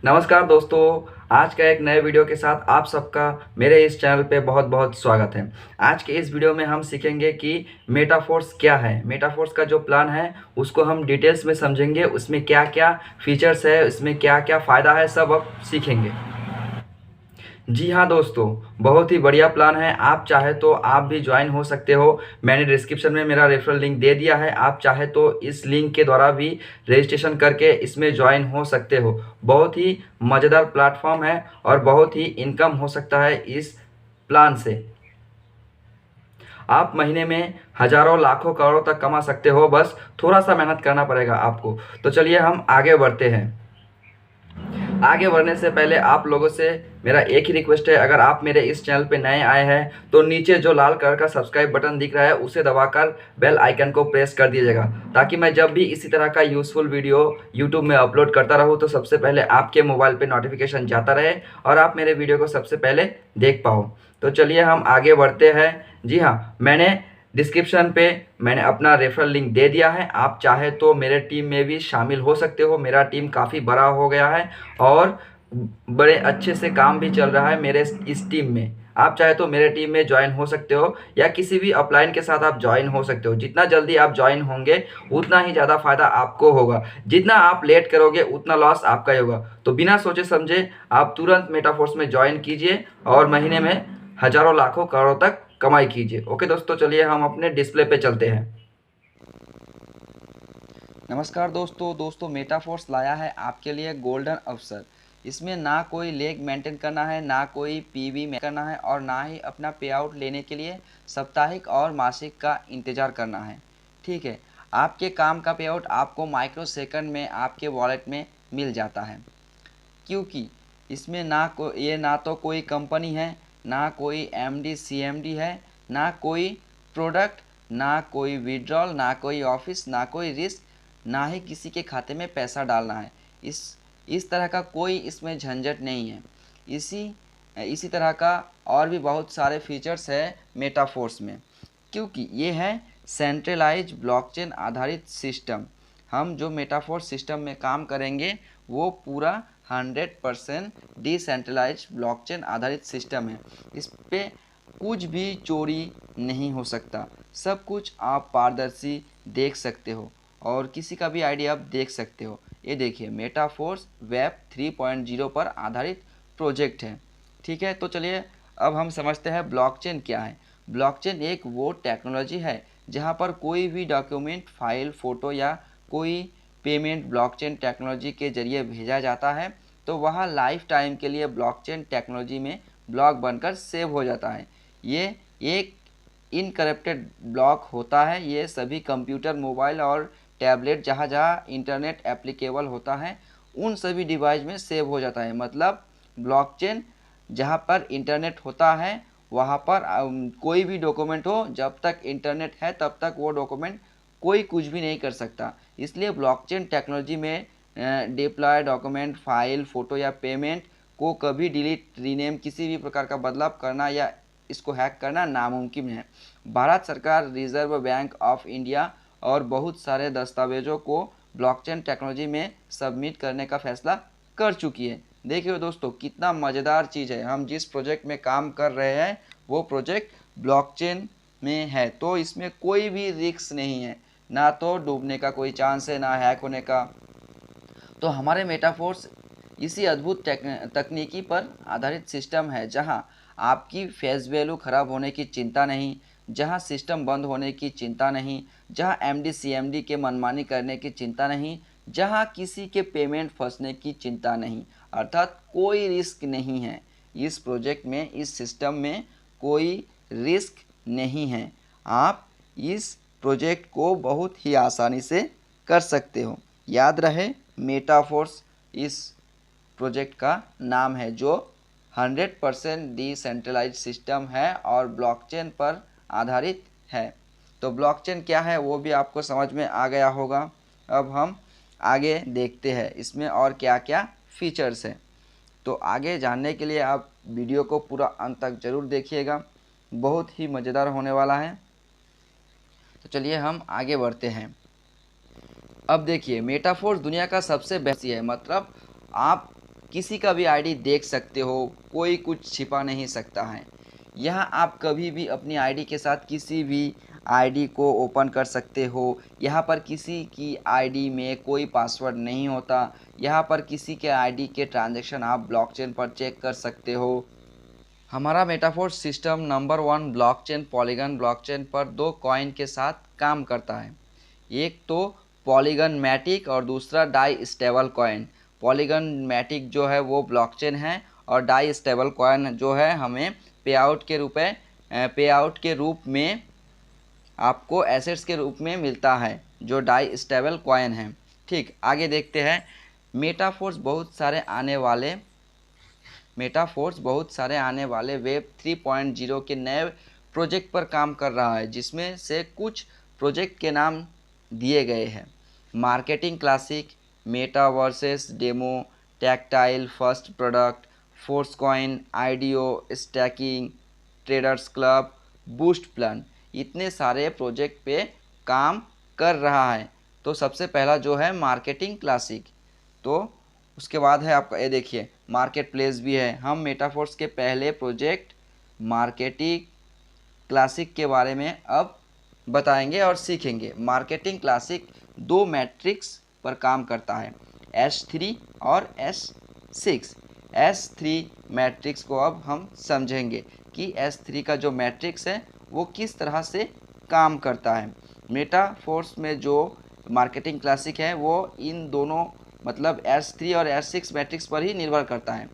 नमस्कार दोस्तों, आज का एक नए वीडियो के साथ आप सबका मेरे इस चैनल पे बहुत बहुत स्वागत है। आज के इस वीडियो में हम सीखेंगे कि मेटाफोर्स क्या है। मेटाफोर्स का जो प्लान है उसको हम डिटेल्स में समझेंगे, उसमें क्या क्या फीचर्स है, उसमें क्या क्या फ़ायदा है, सब अब सीखेंगे। जी हाँ दोस्तों, बहुत ही बढ़िया प्लान है। आप चाहे तो आप भी ज्वाइन हो सकते हो। मैंने डिस्क्रिप्शन में मेरा रेफरल लिंक दे दिया है। आप चाहे तो इस लिंक के द्वारा भी रजिस्ट्रेशन करके इसमें ज्वाइन हो सकते हो। बहुत ही मज़ेदार प्लेटफॉर्म है और बहुत ही इनकम हो सकता है इस प्लान से। आप महीने में हज़ारों लाखों करोड़ों तक कमा सकते हो, बस थोड़ा सा मेहनत करना पड़ेगा आपको। तो चलिए हम आगे बढ़ते हैं। आगे बढ़ने से पहले आप लोगों से मेरा एक ही रिक्वेस्ट है, अगर आप मेरे इस चैनल पे नए आए हैं तो नीचे जो लाल कलर का सब्सक्राइब बटन दिख रहा है उसे दबाकर बेल आइकन को प्रेस कर दीजिएगा, ताकि मैं जब भी इसी तरह का यूज़फुल वीडियो यूट्यूब में अपलोड करता रहूँ तो सबसे पहले आपके मोबाइल पे नोटिफिकेशन जाता रहे और आप मेरे वीडियो को सबसे पहले देख पाओ। तो चलिए हम आगे बढ़ते हैं। जी हाँ, डिस्क्रिप्शन पे मैंने अपना रेफरल लिंक दे दिया है। आप चाहे तो मेरे टीम में भी शामिल हो सकते हो। मेरा टीम काफ़ी बड़ा हो गया है और बड़े अच्छे से काम भी चल रहा है मेरे इस टीम में। आप चाहे तो मेरे टीम में ज्वाइन हो सकते हो या किसी भी अपलाइन के साथ आप ज्वाइन हो सकते हो। जितना जल्दी आप ज्वाइन होंगे उतना ही ज़्यादा फ़ायदा आपको होगा। जितना आप लेट करोगे उतना लॉस आपका ही होगा। तो बिना सोचे समझे आप तुरंत मेटाफोर्स में ज्वाइन कीजिए और महीने में हज़ारों लाखों करोड़ों तक कमाई कीजिए। ओके दोस्तों, चलिए हम अपने डिस्प्ले पे चलते हैं। नमस्कार दोस्तों मेटाफोर्स लाया है आपके लिए गोल्डन अवसर। इसमें ना कोई लेग मेंटेन करना है, ना कोई पीवी में करना है और ना ही अपना पे आउट लेने के लिए साप्ताहिक और मासिक का इंतज़ार करना है। ठीक है, आपके काम का पे आउट आपको माइक्रो सेकंड में आपके वॉलेट में मिल जाता है, क्योंकि इसमें ना तो कोई कंपनी है, ना कोई एमडी सीएमडी है, ना कोई प्रोडक्ट, ना कोई विड्रॉल, ना कोई ऑफिस, ना कोई रिस्क, ना ही किसी के खाते में पैसा डालना है। इस तरह का कोई इसमें झंझट नहीं है। इसी इसी तरह का और भी बहुत सारे फीचर्स है मेटाफोर्स में, क्योंकि ये है सेंट्रलाइज ब्लॉकचेन आधारित सिस्टम। हम जो मेटाफोर सिस्टम में काम करेंगे वो पूरा 100% डिसेंट्रलाइज ब्लॉकचेन आधारित सिस्टम है। इस पे कुछ भी चोरी नहीं हो सकता। सब कुछ आप पारदर्शी देख सकते हो और किसी का भी आईडी आप देख सकते हो। ये देखिए, मेटाफोर्स वेब 3.0 पर आधारित प्रोजेक्ट है। ठीक है, तो चलिए अब हम समझते हैं ब्लॉकचेन क्या है। ब्लॉकचेन एक वो टेक्नोलॉजी है जहां पर कोई भी डॉक्यूमेंट, फाइल, फ़ोटो या कोई पेमेंट ब्लॉकचेन टेक्नोलॉजी के ज़रिए भेजा जाता है तो वह लाइफ टाइम के लिए ब्लॉकचेन टेक्नोलॉजी में ब्लॉक बनकर सेव हो जाता है। ये एक इनकरप्टेड ब्लॉक होता है। ये सभी कंप्यूटर, मोबाइल और टैबलेट जहाँ जहाँ इंटरनेट एप्लीकेबल होता है उन सभी डिवाइस में सेव हो जाता है। मतलब ब्लॉकचेन जहाँ पर इंटरनेट होता है वहाँ पर कोई भी डॉक्यूमेंट हो, जब तक इंटरनेट है तब तक वो डॉक्यूमेंट कोई कुछ भी नहीं कर सकता। इसलिए ब्लॉकचेन टेक्नोलॉजी में डिप्लॉय डॉक्यूमेंट, फाइल, फ़ोटो या पेमेंट को कभी डिलीट, रीनेम, किसी भी प्रकार का बदलाव करना या इसको हैक करना नामुमकिन है। भारत सरकार, रिजर्व बैंक ऑफ इंडिया और बहुत सारे दस्तावेजों को ब्लॉकचेन टेक्नोलॉजी में सबमिट करने का फैसला कर चुकी है। देखिए दोस्तों, कितना मज़ेदार चीज़ है। हम जिस प्रोजेक्ट में काम कर रहे हैं वो प्रोजेक्ट ब्लॉकचेन में है, तो इसमें कोई भी रिस्क नहीं है। ना तो डूबने का कोई चांस है, ना हैक होने का। तो हमारे मेटाफोर्स इसी अद्भुत तकनीकी पर आधारित सिस्टम है जहां आपकी फेस वैल्यू खराब होने की चिंता नहीं, जहां सिस्टम बंद होने की चिंता नहीं, जहां एमडी सीएमडी के मनमानी करने की चिंता नहीं, जहां किसी के पेमेंट फंसने की चिंता नहीं। अर्थात कोई रिस्क नहीं है इस प्रोजेक्ट में, इस सिस्टम में कोई रिस्क नहीं है। आप इस प्रोजेक्ट को बहुत ही आसानी से कर सकते हो। याद रहे, मेटाफोर्स इस प्रोजेक्ट का नाम है, जो 100% डिसेंट्रलाइज सिस्टम है और ब्लॉकचेन पर आधारित है। तो ब्लॉकचेन क्या है वो भी आपको समझ में आ गया होगा। अब हम आगे देखते हैं इसमें और क्या क्या फीचर्स हैं। तो आगे जानने के लिए आप वीडियो को पूरा अंत तक ज़रूर देखिएगा, बहुत ही मज़ेदार होने वाला है। तो चलिए हम आगे बढ़ते हैं। अब देखिए, मेटाफोर्स दुनिया का सबसे बेस्ट है। मतलब आप किसी का भी आईडी देख सकते हो, कोई कुछ छिपा नहीं सकता है। यहाँ आप कभी भी अपनी आईडी के साथ किसी भी आईडी को ओपन कर सकते हो। यहाँ पर किसी की आईडी में कोई पासवर्ड नहीं होता। यहाँ पर किसी के आईडी के ट्रांजैक्शन आप ब्लॉकचेन पर चेक कर सकते हो। हमारा Metaforce system number 1 blockchain Polygon blockchain पर 2 कॉइन के साथ काम करता है। एक तो पॉलीगन मैटिक और दूसरा Dai stable coin. Polygon Matic जो है वो ब्लॉकचेन है और डाई स्टेबल कॉइन जो है हमें पेआउट के रूप में आपको एसेट्स के रूप में मिलता है, जो डाई स्टेबल कॉइन है। ठीक, आगे देखते हैं। मेटाफोर्स बहुत सारे आने वाले वेब 3.0 के नए प्रोजेक्ट पर काम कर रहा है, जिसमें से कुछ प्रोजेक्ट के नाम दिए गए हैं। Marketing classic, metaverses demo, tactile first product, force coin, IDO, stacking, traders club, boost plan, इतने सारे प्रोजेक्ट पे काम कर रहा है। तो सबसे पहला जो है मार्केटिंग क्लासिक, तो उसके बाद है आपका ये देखिए मार्केट प्लेस भी है। हम मेटाफोर्स के पहले प्रोजेक्ट मार्केटिंग क्लासिक के बारे में अब बताएंगे और सीखेंगे। मार्केटिंग क्लासिक 2 मैट्रिक्स पर काम करता है, S3 और S6। S3 मैट्रिक्स को अब हम समझेंगे कि S3 का जो मैट्रिक्स है वो किस तरह से काम करता है। मेटाफोर्स में जो मार्केटिंग क्लासिक है वो इन दोनों मतलब S3 और S6 मैट्रिक्स पर ही निर्भर करता है।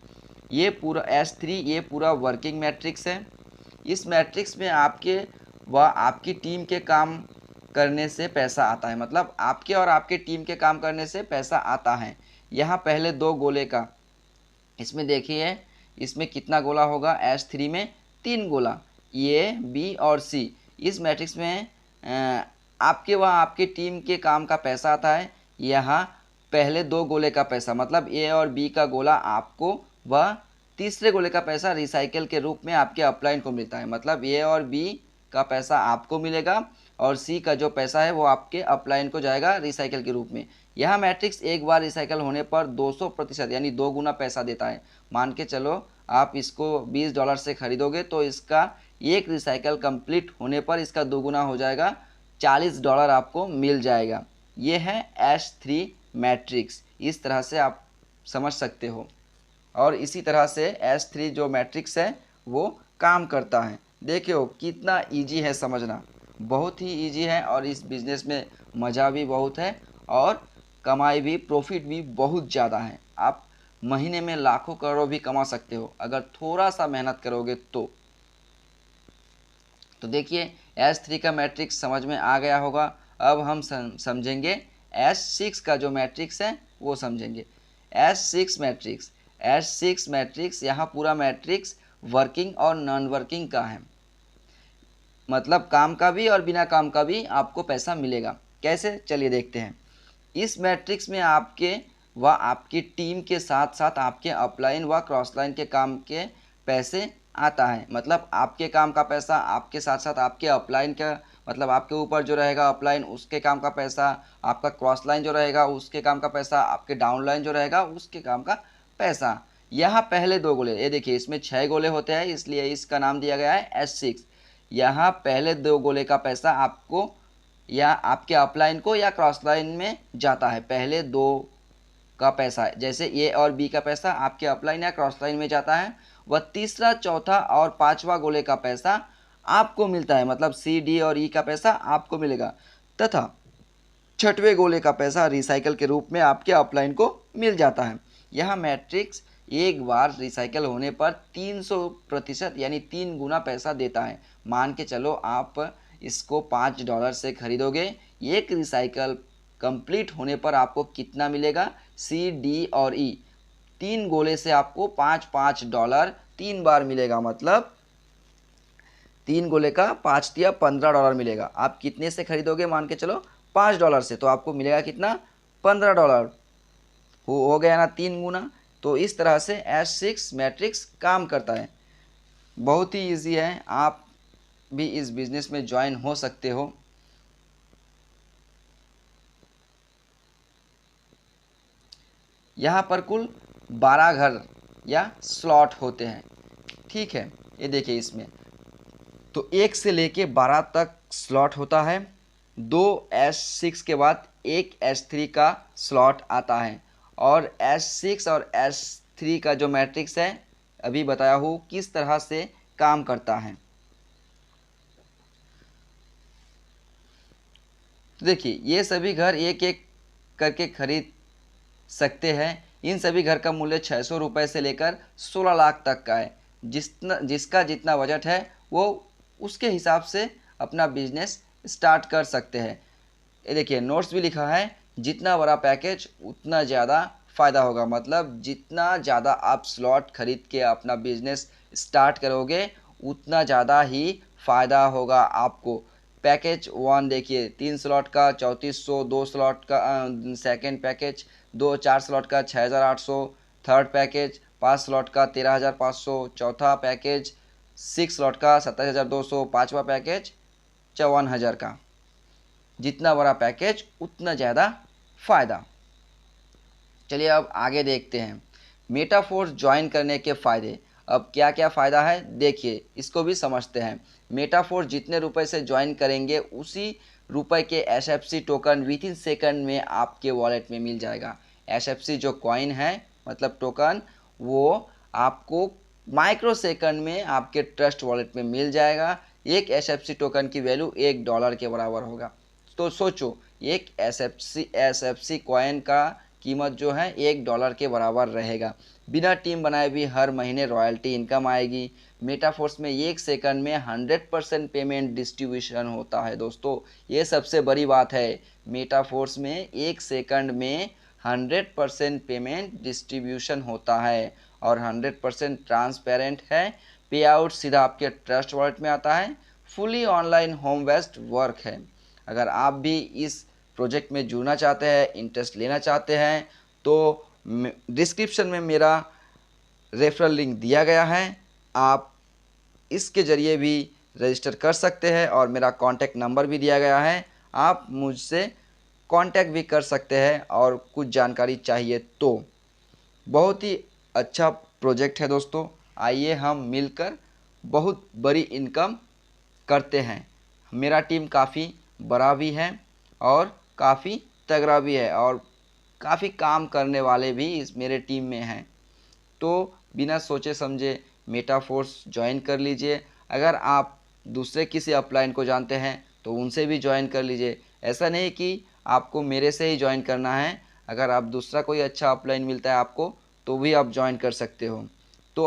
ये पूरा S3 ये पूरा वर्किंग मैट्रिक्स है। इस मैट्रिक्स में आपके व आपकी टीम के काम करने से पैसा आता है, मतलब आपके और आपके टीम के काम करने से पैसा आता है। यहाँ पहले 2 गोले का, इसमें देखिए इसमें कितना गोला होगा, S3 में 3 गोला, A, B और C। इस मैट्रिक्स में आपके व आपके टीम के काम का पैसा आता है। यहाँ पहले 2 गोले का पैसा मतलब A और B का गोला आपको व तीसरे गोले का पैसा रिसाइकल के रूप में आपके अपलाइन को मिलता है। मतलब A और B का पैसा आपको मिलेगा और C का जो पैसा है वो आपके अपलाइन को जाएगा रिसाइकल के रूप में। यह मैट्रिक्स एक बार रिसाइकल होने पर 200% यानी 2 गुना पैसा देता है। मान के चलो आप इसको $20 से खरीदोगे तो इसका एक रिसाइकल कंप्लीट होने पर इसका 2 गुना हो जाएगा, $40 आपको मिल जाएगा। ये है S3 मैट्रिक्स, इस तरह से आप समझ सकते हो। और इसी तरह से S3 जो मैट्रिक्स है वो काम करता है। देखियो कितना इजी है समझना, बहुत ही इजी है और इस बिज़नेस में मज़ा भी बहुत है और कमाई भी, प्रॉफिट भी बहुत ज़्यादा है। आप महीने में लाखों करोड़ों भी कमा सकते हो अगर थोड़ा सा मेहनत करोगे तो। देखिए S3 का मैट्रिक्स समझ में आ गया होगा। अब हम समझेंगे S6 का जो मैट्रिक्स है वो समझेंगे। S6 मैट्रिक्स यहाँ पूरा मैट्रिक्स वर्किंग और नॉन वर्किंग का है, मतलब काम का भी और बिना काम का भी आपको पैसा मिलेगा। कैसे, चलिए देखते हैं। इस मैट्रिक्स में आपके व आपकी टीम के साथ साथ आपके अपलाइन व क्रॉसलाइन के काम के पैसे आता है। मतलब आपके काम का पैसा आपके साथ साथ आपके अपलाइन का, मतलब आपके ऊपर जो रहेगा अपलाइन उसके काम का पैसा, आपका क्रॉस लाइन जो रहेगा उसके काम का पैसा, आपके डाउन लाइन जो रहेगा उसके काम का पैसा। यहाँ पहले 2 गोले, ये देखिए इसमें 6 गोले होते हैं इसलिए इसका नाम दिया गया है S6। यहाँ पहले 2 गोले का पैसा आपको या आपके अपलाइन को या क्रॉस लाइन में जाता है। पहले 2 का पैसा है, जैसे A और B का पैसा आपके अपलाइन या क्रॉस लाइन में जाता है, वह तीसरा, चौथा और 5वां गोले का पैसा आपको मिलता है, मतलब C, D और E का पैसा आपको मिलेगा, तथा 6वें गोले का पैसा रिसाइकल के रूप में आपके अपलाइन को मिल जाता है। यह मैट्रिक्स एक बार रिसाइकल होने पर 300% यानी 3 गुना पैसा देता है। मान के चलो आप इसको $5 से खरीदोगे, एक रिसाइकल कंप्लीट होने पर आपको कितना मिलेगा, C, D और E 3 गोले से आपको $5 3 बार मिलेगा, मतलब 3 गोले का 5 या $15 मिलेगा। आप कितने से खरीदोगे, मान के चलो $5 से, तो आपको मिलेगा कितना, $15। हो गया ना 3 गुना। तो इस तरह से S6 मैट्रिक्स काम करता है। बहुत ही इजी है, आप भी इस बिज़नेस में ज्वाइन हो सकते हो। यहाँ पर कुल 12 घर या स्लॉट होते हैं। ठीक है, ये देखिए इसमें तो 1 से लेके 12 तक स्लॉट होता है। 2 S6 के बाद एक S3 का स्लॉट आता है और S6 और S3 का जो मैट्रिक्स है अभी बताया हूँ किस तरह से काम करता है। तो देखिए ये सभी घर एक एक करके खरीद सकते हैं। इन सभी घर का मूल्य 600 रुपये से लेकर 16 लाख तक का है। जिसका जितना बजट है वो उसके हिसाब से अपना बिजनेस स्टार्ट कर सकते हैं। ये देखिए नोट्स भी लिखा है, जितना बड़ा पैकेज उतना ज़्यादा फ़ायदा होगा। मतलब जितना ज़्यादा आप स्लॉट खरीद के अपना बिजनेस स्टार्ट करोगे उतना ज़्यादा ही फ़ायदा होगा आपको। पैकेज 1 देखिए 3 स्लॉट का 3400, 2 स्लॉट का सेकेंड पैकेज 4 स्लॉट का 6800, थर्ड पैकेज 5 स्लॉट का 13500, चौथा पैकेज 6 स्लॉट का 27200, पाँचवा पैकेज 54000 का। जितना बड़ा पैकेज उतना ज़्यादा फ़ायदा। चलिए अब आगे देखते हैं मेटाफोर्स ज्वाइन करने के फ़ायदे। अब क्या क्या फ़ायदा है देखिए, इसको भी समझते हैं। मेटाफोर्स जितने रुपए से ज्वाइन करेंगे उसी रुपए के SFC token with in second में आपके वॉलेट में मिल जाएगा। SFC जो कॉइन है मतलब टोकन, वो आपको माइक्रो सेकंड में आपके ट्रस्ट वॉलेट में मिल जाएगा। एक SFC टोकन की वैल्यू $1 के बराबर होगा। तो सोचो एक SFC कॉइन का कीमत जो है $1 के बराबर रहेगा। बिना टीम बनाए भी हर महीने रॉयल्टी इनकम आएगी। मेटाफोर्स में एक सेकंड में 100% पेमेंट डिस्ट्रीब्यूशन होता है दोस्तों, ये सबसे बड़ी बात है। मेटाफोर्स में एक सेकंड में 100% पेमेंट डिस्ट्रीब्यूशन होता है और 100% ट्रांसपेरेंट है। पे आउट सीधा आपके ट्रस्ट वॉलेट में आता है। Fully online home based work है। अगर आप भी इस प्रोजेक्ट में जुड़ना चाहते हैं, इंटरेस्ट लेना चाहते हैं तो डिस्क्रिप्शन में मेरा रेफरल लिंक दिया गया है, आप इसके ज़रिए भी रजिस्टर कर सकते हैं और मेरा कॉन्टैक्ट नंबर भी दिया गया है, आप मुझसे कांटेक्ट भी कर सकते हैं और कुछ जानकारी चाहिए तो। बहुत ही अच्छा प्रोजेक्ट है दोस्तों, आइए हम मिलकर बहुत बड़ी इनकम करते हैं। मेरा टीम काफ़ी बड़ा भी है और काफ़ी तगड़ा भी है और काफ़ी काम करने वाले भी इस मेरे टीम में हैं। तो बिना सोचे समझे मेटाफोर्स ज्वाइन कर लीजिए। अगर आप दूसरे किसी अपलाइन को जानते हैं तो उनसे भी ज्वाइन कर लीजिए। ऐसा नहीं कि आपको मेरे से ही ज्वाइन करना है, अगर आप दूसरा कोई अच्छा अपलाइन मिलता है आपको तो भी आप ज्वाइन कर सकते हो। तो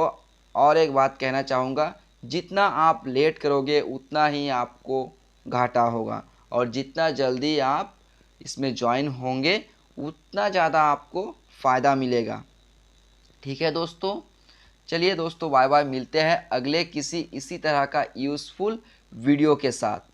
और एक बात कहना चाहूँगा, जितना आप लेट करोगे उतना ही आपको घाटा होगा और जितना जल्दी आप इसमें ज्वाइन होंगे उतना ज़्यादा आपको फ़ायदा मिलेगा। ठीक है दोस्तों, चलिए दोस्तों बाय बाय, मिलते हैं अगले किसी इसी तरह का यूज़फुल वीडियो के साथ।